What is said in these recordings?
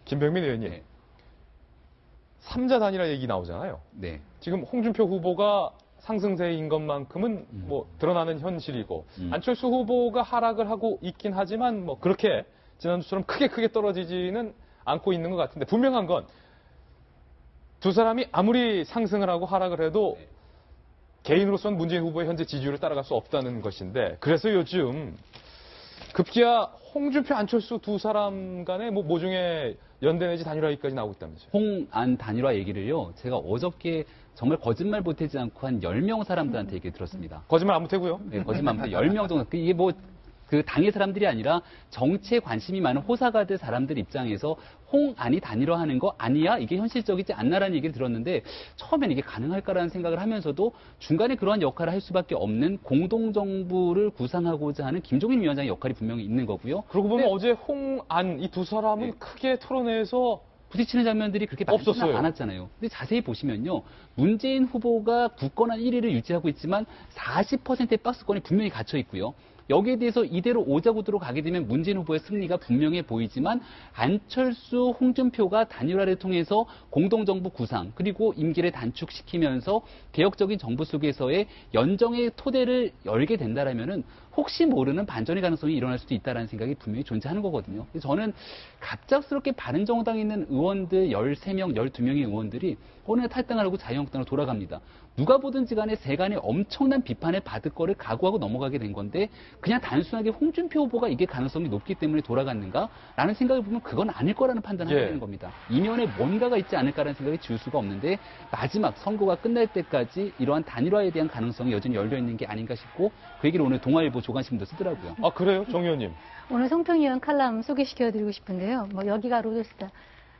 김병민 의원님, 네. 3자 단일화 얘기 나오잖아요. 네. 지금 홍준표 후보가 상승세인 것만큼은 뭐 드러나는 현실이고 안철수 후보가 하락을 하고 있긴 하지만 뭐 그렇게 지난주처럼 크게 떨어지지는 않고 있는 것 같은데 분명한 건 두 사람이 아무리 상승을 하고 하락을 해도 개인으로서는 문재인 후보의 현재 지지율을 따라갈 수 없다는 것인데 그래서 요즘 급기야 홍준표, 안철수 두 사람 간의 뭐 중에 연대 내지 단일화 얘기까지 나오고 있다면서요. 홍안 단일화 얘기를요. 제가 어저께 정말 거짓말 보태지 않고 한 10명 사람들한테 얘기 들었습니다. 거짓말 안 못하고요. 네, 거짓말 안 10명 정도. 이게 뭐 그 당의 사람들이 아니라 정치에 관심이 많은 호사가들 사람들 입장에서 홍안이 단일화하는 거 아니야? 이게 현실적이지 않나라는 얘기를 들었는데 처음엔 이게 가능할까라는 생각을 하면서도 중간에 그러한 역할을 할 수밖에 없는 공동정부를 구상하고자 하는 김종인 위원장의 역할이 분명히 있는 거고요. 그러고 보면 근데 어제 홍안 이 두 사람은 네. 크게 털어내서 부딪히는 장면들이 그렇게 없었어요. 많지는 않았잖아요. 근데 자세히 보시면요. 문재인 후보가 굳건한 1위를 유지하고 있지만 40%의 박스권이 분명히 갇혀 있고요. 여기에 대해서 이대로 오자구도로 가게 되면 문재인 후보의 승리가 분명해 보이지만 안철수, 홍준표가 단일화를 통해서 공동정부 구상 그리고 임기를 단축시키면서 개혁적인 정부 속에서의 연정의 토대를 열게 된다라면은 혹시 모르는 반전의 가능성이 일어날 수도 있다는 생각이 분명히 존재하는 거거든요. 저는 갑작스럽게 바른정당에 있는 의원들 13명, 12명의 의원들이 어느 날 탈당을 하고 자유한국당으로 돌아갑니다. 누가 보든지 간에 세간의 엄청난 비판을 받을 거를 각오하고 넘어가게 된 건데 그냥 단순하게 홍준표 후보가 이게 가능성이 높기 때문에 돌아갔는가라는 생각을 보면 그건 아닐 거라는 판단을 하게 되는 겁니다. 이면에 뭔가가 있지 않을까라는 생각이 지울 수가 없는데 마지막 선거가 끝날 때까지 이러한 단일화에 대한 가능성이 여전히 열려있는 게 아닌가 싶고 그 얘기를 오늘 동아일보 조간신문도 쓰더라고요. 아 그래요? 정 의원님. 오늘 송평 의원 칼럼 소개시켜드리고 싶은데요. 뭐 여기가 로드스타.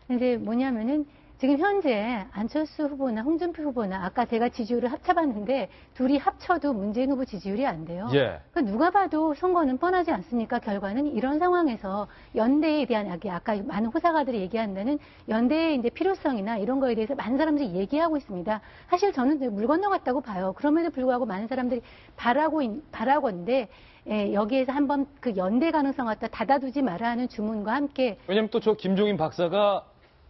근데 뭐냐면은 지금 현재 안철수 후보나 홍준표 후보나 아까 제가 지지율을 합쳐봤는데 둘이 합쳐도 문재인 후보 지지율이 안 돼요. 예. 그러니까 누가 봐도 선거는 뻔하지 않습니까? 결과는 이런 상황에서 연대에 대한 아까 많은 호사가들이 얘기한다는 연대의 이제 필요성이나 이런 거에 대해서 많은 사람들이 얘기하고 있습니다. 사실 저는 물 건너갔다고 봐요. 그럼에도 불구하고 많은 사람들이 바라건데 여기에서 한번 그 연대 가능성 갖다 닫아두지 말아 하는 주문과 함께 왜냐면 또 저 김종인 박사가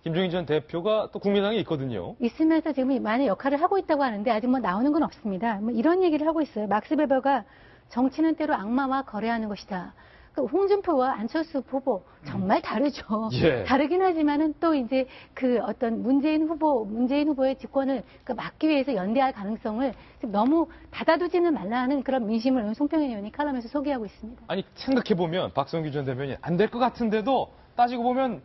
김종인 전 대표가 또 국민당에 있거든요. 있으면서 지금 많은 역할을 하고 있다고 하는데 아직 뭐 나오는 건 없습니다. 뭐 이런 얘기를 하고 있어요. 막스 베버가 정치는 때로 악마와 거래하는 것이다. 그러니까 홍준표와 안철수 후보 정말 다르죠. 예. 다르긴 하지만은 또 이제 그 어떤 문재인 후보의 집권을 막기 위해서 연대할 가능성을 너무 닫아두지는 말라는 그런 민심을 오늘 송평현 의원이 칼럼에서 소개하고 있습니다. 아니 생각해보면 박성규 전 대변인 안 될 것 같은데도 따지고 보면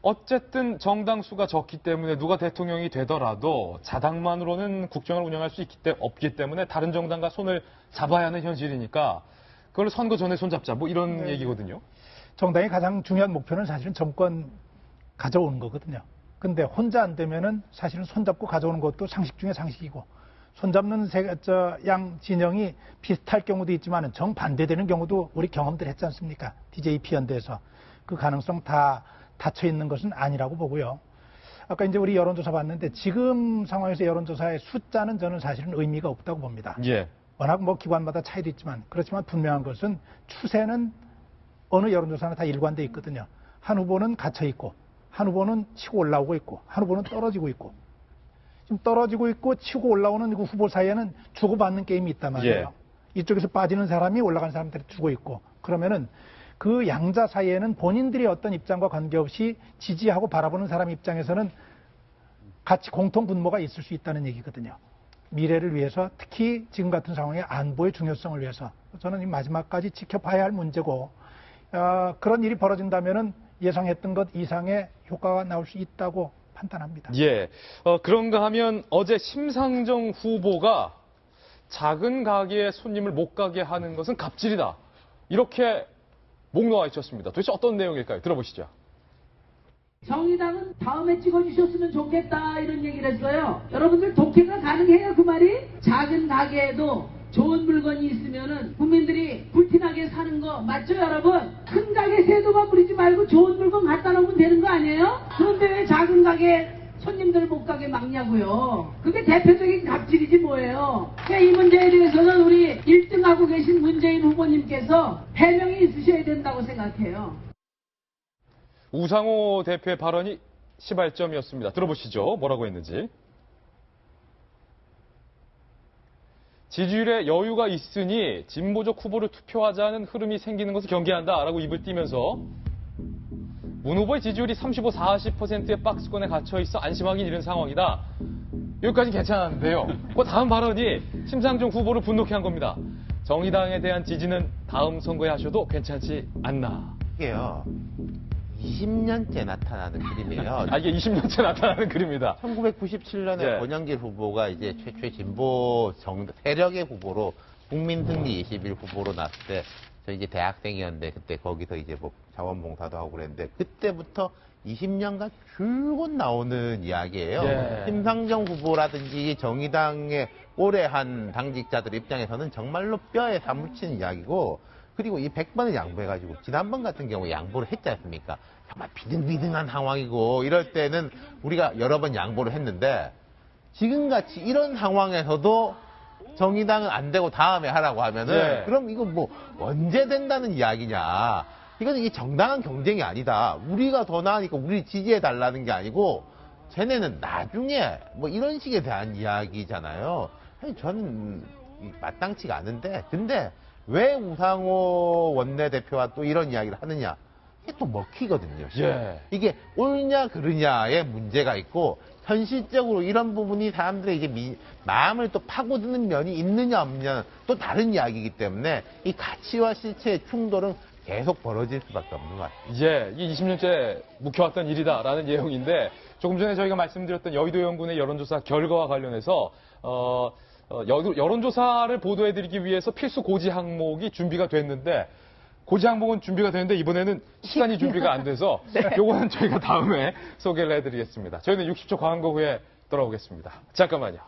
어쨌든 정당 수가 적기 때문에 누가 대통령이 되더라도 자당만으로는 국정을 운영할 수 없기 때문에 다른 정당과 손을 잡아야 하는 현실이니까 그걸 선거 전에 손잡자 뭐 이런 얘기거든요. 정당의 가장 중요한 목표는 사실은 정권 가져오는 거거든요. 근데 혼자 안 되면은 사실은 손잡고 가져오는 것도 상식 중에 상식이고 손잡는 양 진영이 비슷할 경우도 있지만 정반대되는 경우도 우리 경험들 했지 않습니까? DJP 연대에서 그 가능성 다 닫혀 있는 것은 아니라고 보고요. 아까 이제 우리 여론조사 봤는데 지금 상황에서 여론조사의 숫자는 저는 사실은 의미가 없다고 봅니다. 예. 워낙 뭐 기관마다 차이도 있지만 그렇지만 분명한 것은 추세는 어느 여론조사나 다 일관돼 있거든요. 한 후보는 갇혀 있고 한 후보는 치고 올라오고 있고 한 후보는 떨어지고 있고 지금 떨어지고 있고 치고 올라오는 그 후보 사이에는 주고받는 게임이 있단 말이에요. 예. 이쪽에서 빠지는 사람이 올라간 사람들이 주고 있고 그러면은 그 양자 사이에는 본인들의 어떤 입장과 관계없이 지지하고 바라보는 사람 입장에서는 같이 공통 분모가 있을 수 있다는 얘기거든요. 미래를 위해서 특히 지금 같은 상황의 안보의 중요성을 위해서 저는 이 마지막까지 지켜봐야 할 문제고 그런 일이 벌어진다면은 예상했던 것 이상의 효과가 나올 수 있다고 판단합니다. 예. 그런가 하면 어제 심상정 후보가 작은 가게에 손님을 못 가게 하는 것은 갑질이다. 이렇게 목 놓아 있었습니다. 도대체 어떤 내용일까요? 들어보시죠. 정의당은 다음에 찍어주셨으면 좋겠다 이런 얘기를 했어요. 여러분들 독해가 가능해요 그 말이? 작은 가게에도 좋은 물건이 있으면은 국민들이 불티나게 사는 거 맞죠 여러분? 큰 가게 세도만 부리지 말고 좋은 물건 갖다 놓으면 되는 거 아니에요? 그런데 왜 작은 가게 손님들 못 가게 막냐고요. 그게 대표적인 갑질이지 뭐예요. 그러니까 이 문제에 대해서는 우리 1등하고 계신 문재인 후보님께서 해명이 있으셔야 된다고 생각해요. 우상호 대표의 발언이 시발점이었습니다. 들어보시죠. 뭐라고 했는지. 지지율에 여유가 있으니 진보적 후보를 투표하자는 흐름이 생기는 것을 경계한다라고 입을 띠면서 문 후보의 지지율이 35, 40%의 박스권에 갇혀 있어 안심하긴 이른 상황이다. 여기까지 괜찮았는데요. 그 다음 발언이 심상정 후보를 분노케 한 겁니다. 정의당에 대한 지지는 다음 선거에 하셔도 괜찮지 않나. 이게요. 20년째 나타나는 그림이에요. 이게 20년째 나타나는 그림입니다. 1997년에 예. 권영길 후보가 이제 최초의 진보 세력의 후보로 국민승리 21 후보로 났을 때, 저 이제 대학생이었는데 그때 거기서 이제 뭐 자원봉사도 하고 그랬는데 그때부터 20년간 줄곧 나오는 이야기예요. 예. 심상정 후보라든지 정의당의 오래 한 당직자들 입장에서는 정말로 뼈에 사무치는 이야기고, 그리고 이 100번을 양보해가지고 지난번 같은 경우에 양보를 했지 않습니까? 정말 비등비등한 상황이고 이럴 때는 우리가 여러 번 양보를 했는데, 지금같이 이런 상황에서도 정의당은 안 되고 다음에 하라고 하면은 예. 그럼 이거 뭐 언제 된다는 이야기냐. 이거는 이게 정당한 경쟁이 아니다. 우리가 더 나으니까 우리 지지해 달라는 게 아니고 쟤네는 나중에 뭐 이런 식에 대한 이야기잖아요. 사실 저는 마땅치가 않은데, 근데 왜 우상호 원내대표와 또 이런 이야기를 하느냐. 이게 또 먹히거든요. 예. 이게 옳냐 그르냐의 문제가 있고, 현실적으로 이런 부분이 사람들의 이제 마음을 또 파고드는 면이 있느냐 없느냐는 또 다른 이야기이기 때문에 이 가치와 실체의 충돌은 계속 벌어질 수밖에 없는 것 같아요. 예, 이게 20년째 묵혀왔던 일이다라는 내용인데, 조금 전에 저희가 말씀드렸던 여의도 연구원의 여론조사 결과와 관련해서 여론조사를 보도해드리기 위해서 필수 고지 항목이 준비가 됐는데, 고지 항목은 준비가 되는데 이번에는 시간이 준비가 안 돼서 요거는 저희가 다음에 소개를 해드리겠습니다. 저희는 60초 광고 후에 돌아오겠습니다. 잠깐만요.